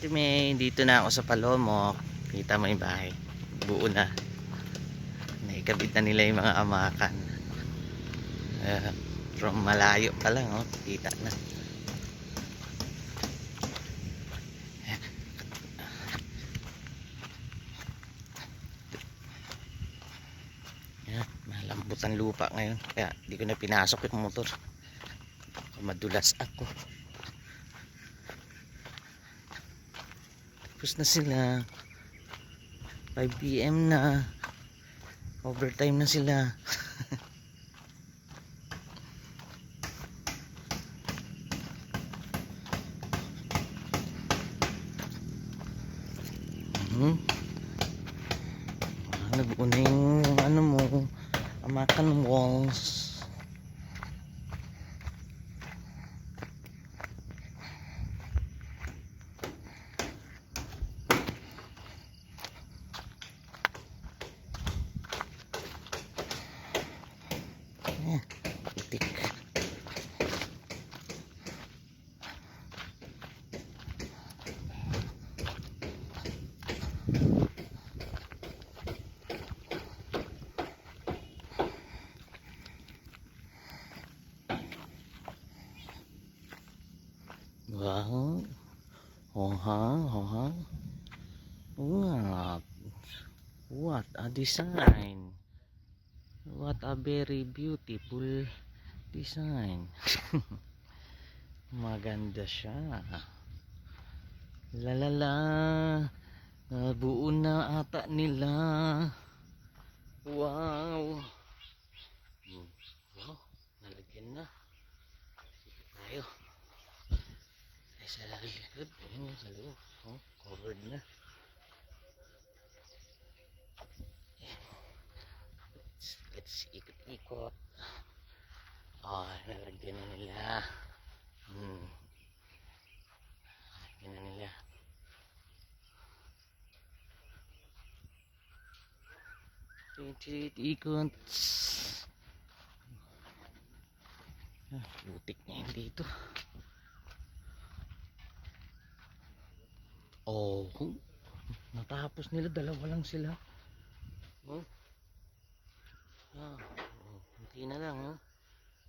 Ate May, dito na ako sa Palomok. Kita mo yung bahay. Buo na. Naikabit na nila yung mga amakan. From malayo pa lang, oh. Kita na. Yan, malambot ang lupa ngayon. Kaya di ko na pinasok yung motor. Madulas ako. Tapos na sila. 5 PM na. Overtime na sila. Nabuo na yung ano mo, amakan walls. Putik. Wow. What a design. What a very beautiful design. Maganda siya. Lalala. Buo na ata nila. Wow. Wow. Nalagyan na. Tayo. Ay sa likod. Ayun sa loob. Oh, covered na. Let's ikot-ikot. Oh, nalagyan na nila. Nalagyan na nila. Ikot. Butik na yun dito. Oh, natapos nila. Dalawa lang sila. Hindi na lang, oh.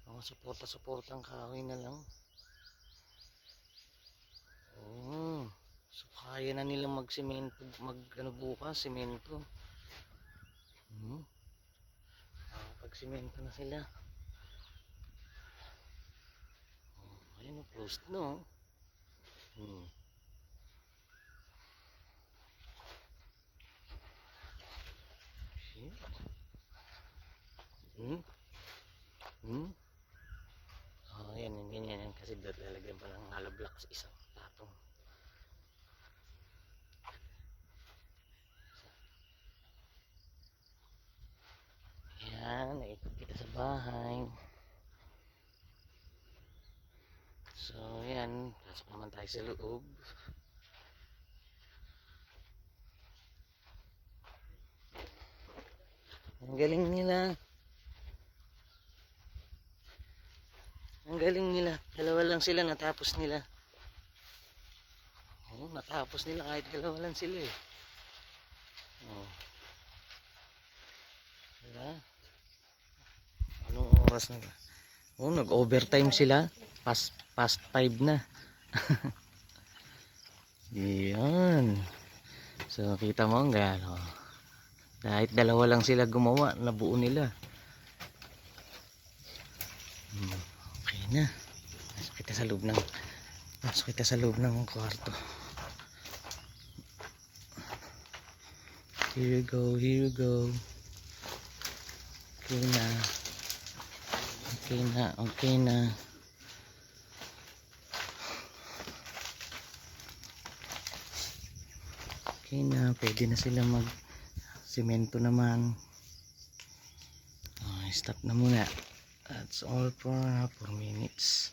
Mga suporta-suportang kahoy na lang. So kaya na nilang magsemento, bukas semento. Pag-semento na sila. Ayun, closed no. Yan, ganyan yan. Kasi lalagyan pa ng hollow block sa isang platong. Yan, naikot kita sa bahay. So, yan. Pasok naman tayo sa loob. Ang galing nila. Ang galing nila. Dalawa lang sila, natapos nila. Natapos nila kahit dalawa lang sila eh. Diba? Anong oras na ba? Nag-overtime sila. Past 5 na. Yan. So, kita mo ang gano. Kahit dalawa lang sila gumawa, nabuo nila. Okay na. Pasok kita sa loob ng kwarto. Here you go. Okay na. Okay na, pwede na sila mag semento naman. Stop na muna. That's all for 4 minutes.